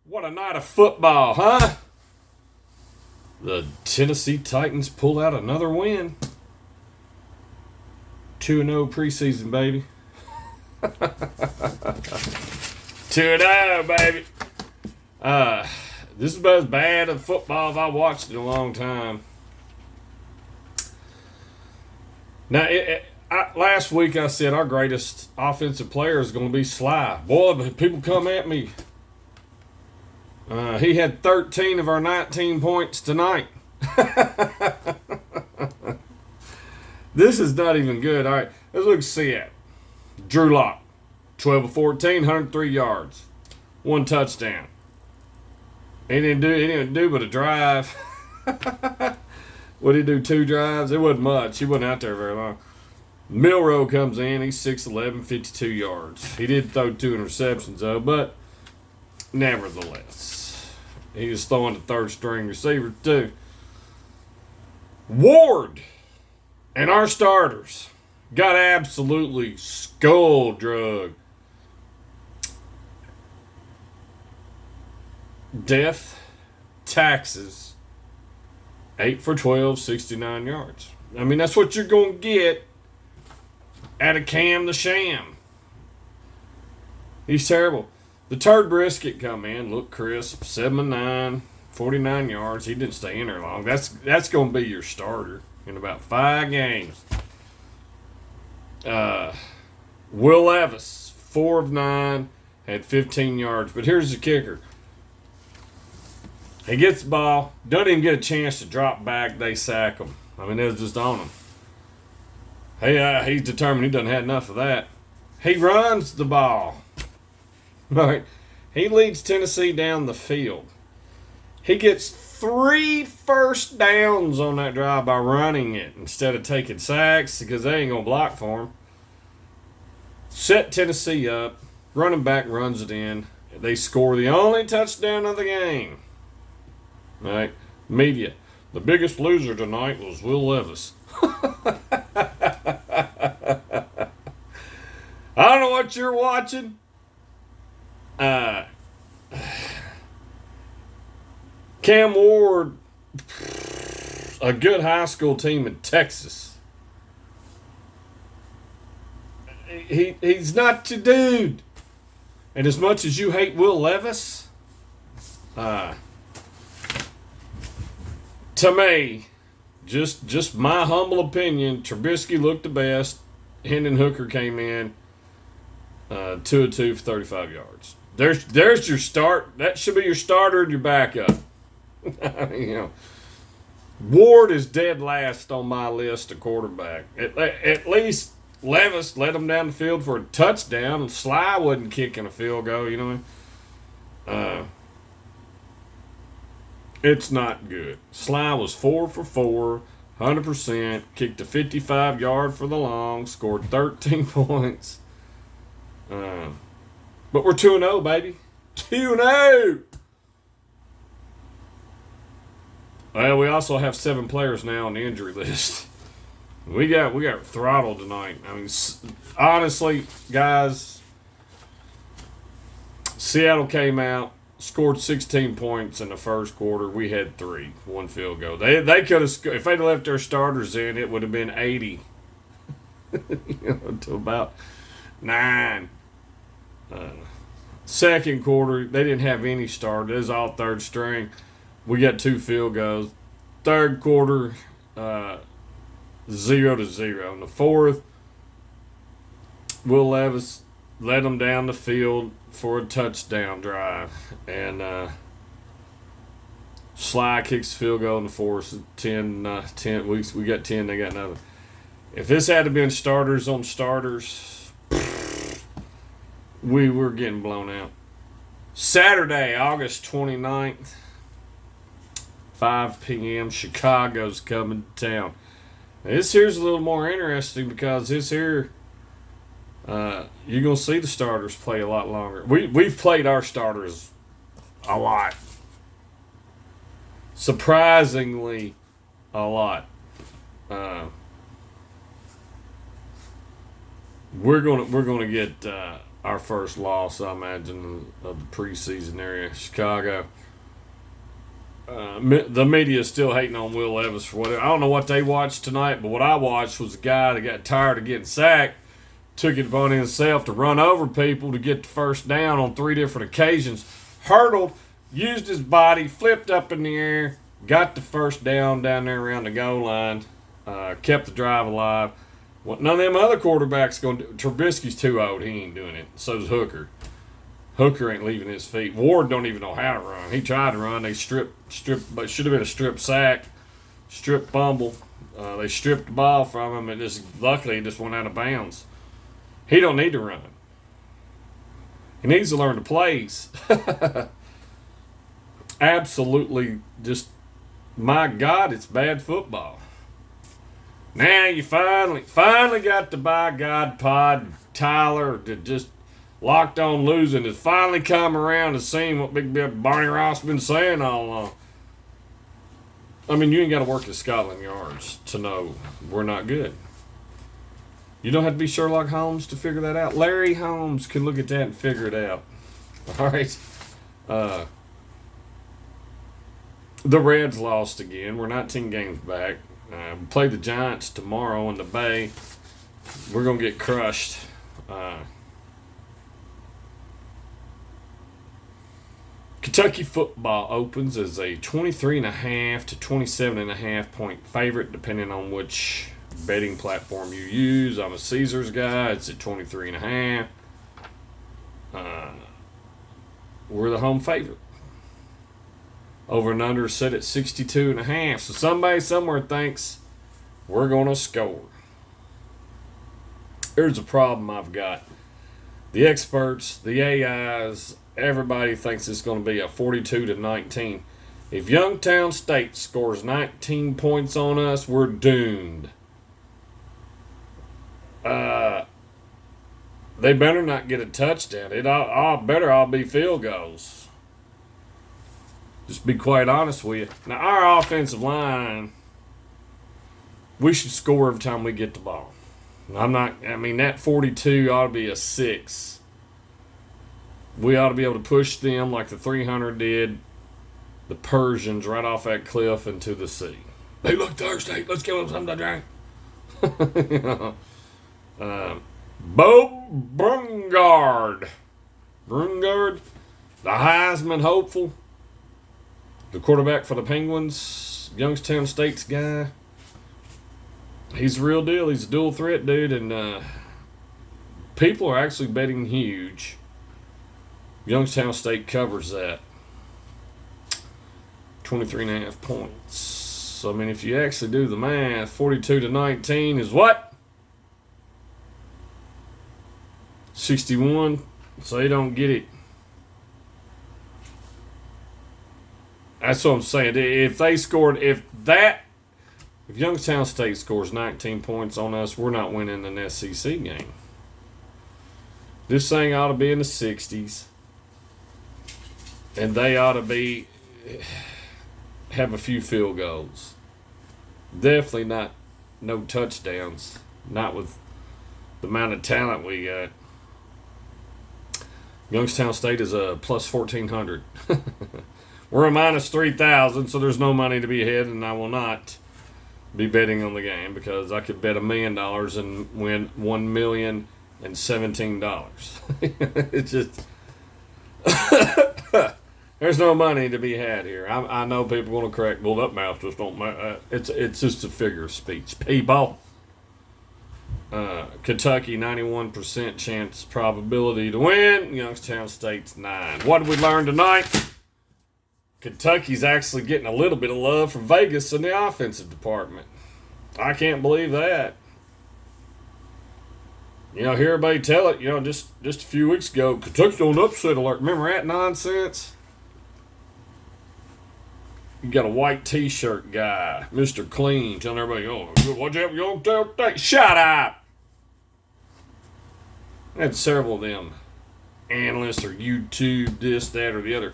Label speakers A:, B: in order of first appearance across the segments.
A: What a night of football, huh? The Tennessee Titans pull out another win. 2-0 preseason, baby. 2-0, baby. This is about as bad of football as I've watched in a long time. Now, last week I said our greatest offensive player is going to be Sly. Boy, but people come at me. He had 13 of our 19 points tonight. This is not even good. All right, let's look see at Drew Lock, 12 of 14, 103 yards, 1 touchdown. He didn't do but a drive. What did he do? 2 drives? It wasn't much. He wasn't out there very long. Milroe comes in. He's 6'11", 52 yards. He did throw 2 interceptions, though, but nevertheless, he was throwing to third-string receivers, too. Ward and our starters got absolutely skull-drugged. Death, taxes, 8 for 12, 69 yards. I mean, that's what you're going to get out of Cam the Sham. He's terrible. The Turd Brisket come in, looked crisp, 7-9, 49 yards. He didn't stay in there long. That's going to be your starter in about 5 games. Will Levis, 4 of 9, had 15 yards. But here's the kicker. He gets the ball, doesn't even get a chance to drop back. They sack him. I mean, it was just on him. He's determined he doesn't have enough of that. He runs the ball. Right. He leads Tennessee down the field. He gets 3 first downs on that drive by running it instead of taking sacks because they ain't going to block for him. Set Tennessee up. Running back runs it in. They score the only touchdown of the game. Right? Media. The biggest loser tonight was Will Levis. I don't know what you're watching. Cam Ward, a good high school team in Texas. He's not your dude. And as much as you hate Will Levis, to me, just my humble opinion, Trubisky looked the best. Hendon Hooker came in 2 of 2 for 35 yards. There's your start. That should be your starter and your backup. Ward is dead last on my list of quarterback. At least Levis led him down the field for a touchdown, and Sly wasn't kicking a field goal. You know what I mean? It's not good. Sly was 4 for 4, 100%, kicked a 55-yard for the long, scored 13 points. But we're 2-0, baby. 2-0! Well, we also have 7 players now on the injury list. We got throttled tonight. I mean, honestly, guys, Seattle came out, scored 16 points in the first quarter. We had 3, 1 field goal. They could have, if they'd left their starters in, it would have been 80 to about 9. Second quarter, they didn't have any starters. It was all third string. We got 2 field goals. Third quarter, 0-0. In the fourth, Will Levis led them down the field for a touchdown drive. And Sly kicks the field goal in the fourth. 10 weeks. We got 10. They got nothing. If this had been starters on starters, we were getting blown out. Saturday, August 29th, 5 p.m., Chicago's coming to town. This here's a little more interesting because this here, you're going to see the starters play a lot longer. We've played our starters a lot. Surprisingly, a lot. We're gonna get our first loss, I imagine, of the preseason area. Chicago. The media is still hating on Will Levis for whatever. I don't know what they watched tonight, but what I watched was a guy that got tired of getting sacked, took it upon himself to run over people to get the first down on 3 different occasions, hurdled, used his body, flipped up in the air, got the first down there around the goal line, kept the drive alive. Well, none of them other quarterbacks going to do. Trubisky's too old. He ain't doing it. So's Hooker. Hooker ain't leaving his feet. Ward don't even know how to run. He tried to run. They stripped, but should have been a strip sack, strip fumble. They stripped the ball from him, and luckily he just went out of bounds. He don't need to run. He needs to learn the plays. Absolutely, just my God, it's bad football. Now you finally got the by God pod Tyler that just locked on losing has finally come around and seen what Big Barney Ross been saying all along. I mean, you ain't got to work at Scotland Yards to know we're not good. You don't have to be Sherlock Holmes to figure that out. Larry Holmes can look at that and figure it out. All right. The Reds lost again. We're 19 games back. We play the Giants tomorrow in the Bay. We're going to get crushed. Kentucky football opens as a 23.5 to 27.5 point favorite, depending on which betting platform you use. I'm a Caesars guy. It's at 23.5. We're the home favorite. Over and under set at 62.5. So somebody somewhere thinks we're going to score. Here's a problem I've got. The experts, the AIs, everybody thinks it's going to be a 42-19. If Youngstown State scores 19 points on us, we're doomed. They better not get a touchdown. It better all be field goals. Just be quite honest with you. Now, our offensive line, we should score every time we get the ball. That 42 ought to be a 6. We ought to be able to push them like the 300 did the Persians right off that cliff into the sea. They look thirsty. Let's give them something to drink. Bo Brungard, the Heisman hopeful, the quarterback for the Penguins, Youngstown State's guy. He's the real deal. He's a dual threat dude, and people are actually betting huge. Youngstown State covers that. 23.5 points. So, if you actually do the math, 42-19 is what? 61. So they don't get it. That's what I'm saying. If Youngstown State scores 19 points on us, we're not winning an SEC game. This thing ought to be in the 60s. And they ought to have a few field goals. Definitely not no touchdowns. Not with the amount of talent we got. Youngstown State is a plus 1,400. We're a minus 3,000, so there's no money to be ahead, and I will not be betting on the game because I could bet $1 million and win $1,017. It's just there's no money to be had here. I know people are going to correct. Well, that mouth just don't matter. It's just a figure of speech. People. Kentucky 91% chance probability to win. Youngstown State's 9. What did we learn tonight? Kentucky's actually getting a little bit of love from Vegas in the offensive department. I can't believe that. Hear everybody tell it. Just a few weeks ago, Kentucky's on upset alert. Remember that nonsense? You got a white T-shirt guy, Mr. Clean, telling everybody, watch out, Youngstown State. Shut up! I had several of them analysts or YouTube, this, that, or the other.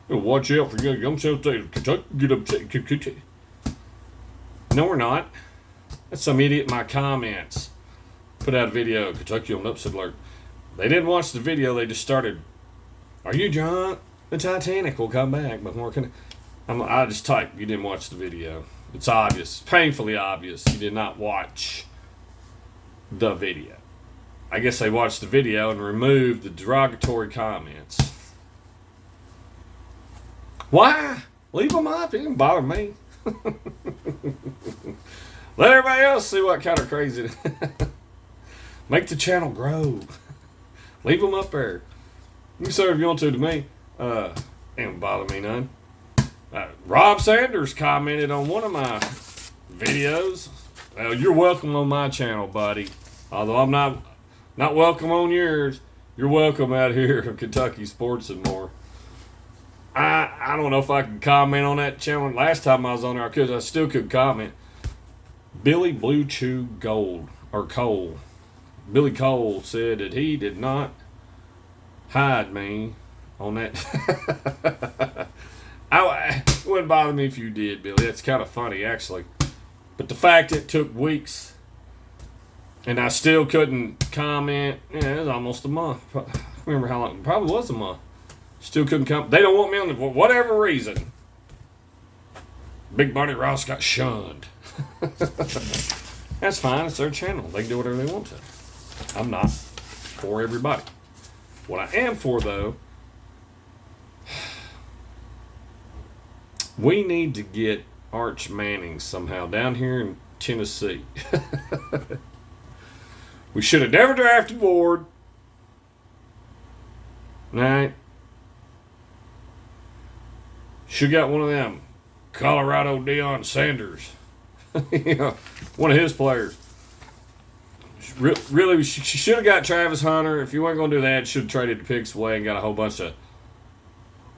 A: Watch out for Youngstown State. Kentucky get upset. No, we're not. That's some idiot in my comments. Put out a video, Kentucky on upset alert. They didn't watch the video. They just started, "Are you drunk? The Titanic will come back before can." I just typed, "You didn't watch the video." It's obvious, painfully obvious. You did not watch the video. I guess they watched the video and removed the derogatory comments. Why? Leave them up. It didn't bother me. Let everybody else see what kind of crazy. Make the channel grow. Leave them up there. You can say if you want to me. Ain't bother me none. Rob Sanders commented on one of my videos. Well, you're welcome on my channel, buddy. Although I'm not welcome on yours. You're welcome out here in Kentucky Sports and More. I don't know if I can comment on that channel. Last time I was on there, I still could comment. Billy Blue Chew Gold or Cole. Billy Cole said that he did not hide me on that. It wouldn't bother me if you did, Billy. That's kind of funny, actually. But the fact it took weeks and I still couldn't comment, it was almost a month. I don't remember how long. It probably was a month. Still couldn't come. They don't want me on the, for whatever reason. Big Barney Ross got shunned. That's fine. It's their channel. They can do whatever they want to. I'm not for everybody. What I am for, though, we need to get Arch Manning somehow down here in Tennessee. We should have never drafted Ward. Right? Should have got one of them Colorado Deion Sanders. One of his players. Really, she should have got Travis Hunter. If you weren't going to do that, should have traded the picks away and got a whole bunch of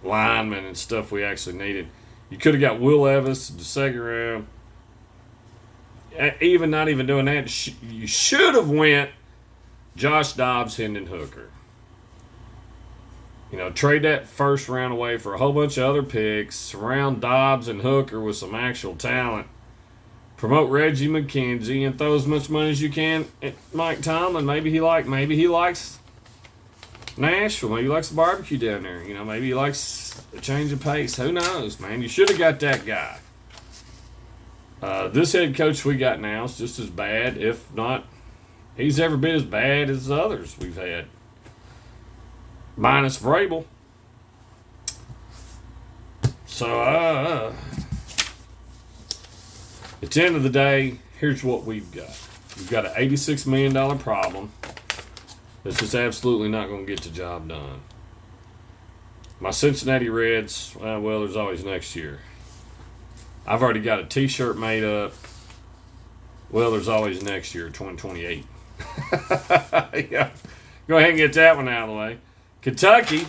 A: linemen and stuff we actually needed. You could have got Will Levis in the second round. Even not even doing that, you should have went Josh Dobbs, Hendon Hooker. Trade that first round away for a whole bunch of other picks. Surround Dobbs and Hooker with some actual talent. Promote Reggie McKenzie and throw as much money as you can at Mike Tomlin. Maybe he likes Nashville. Maybe he likes the barbecue down there. Maybe he likes a change of pace. Who knows, man? You should have got that guy. This head coach we got now is just as bad, if not, he's every bit as bad as the others we've had. Minus Vrabel. So, at the end of the day, here's what we've got. We've got an $86 million problem that's just absolutely not going to get the job done. My Cincinnati Reds, well, there's always next year. I've already got a t-shirt made up. Well, there's always next year, 2028. Yeah. Go ahead and get that one out of the way. Kentucky,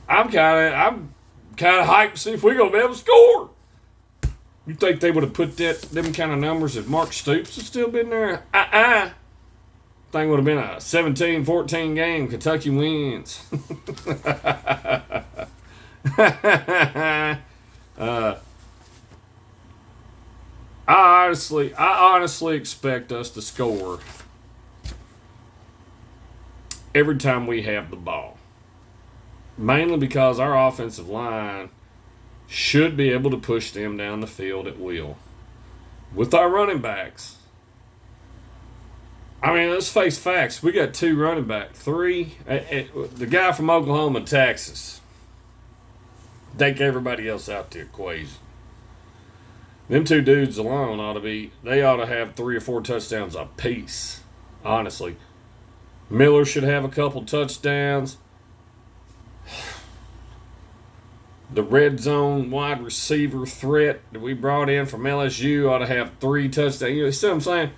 A: I'm kind of hyped to see if we're going to be able to score. You think they would have put them kind of numbers if Mark Stoops had still been there? Thing would have been a 17-14 game. Kentucky wins. I honestly expect us to score every time we have the ball. Mainly because our offensive line should be able to push them down the field at will. With our running backs. I mean, let's face facts. We got 2 running backs. 3. The guy from Oklahoma, Texas. Take everybody else out the equation. Them 2 dudes alone ought to have 3 or 4 touchdowns apiece. Honestly. Miller should have a couple touchdowns. The red zone wide receiver threat that we brought in from LSU ought to have 3 touchdowns. You see what I'm saying?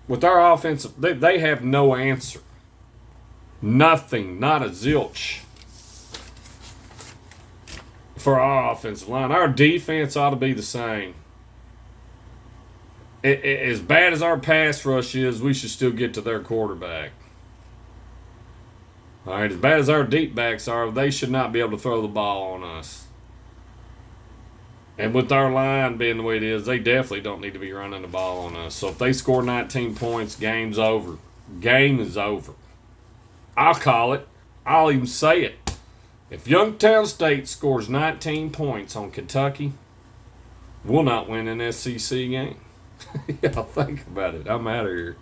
A: With our offensive, they have no answer. Nothing, not a zilch for our offensive line. Our defense ought to be the same. As bad as our pass rush is, we should still get to their quarterback. All right, as bad as our deep backs are, they should not be able to throw the ball on us. And with our line being the way it is, they definitely don't need to be running the ball on us. So if they score 19 points, game's over. Game is over. I'll call it. I'll even say it. If Youngstown State scores 19 points on Kentucky, we'll not win an SEC game. Y'all think about it. I'm out of here.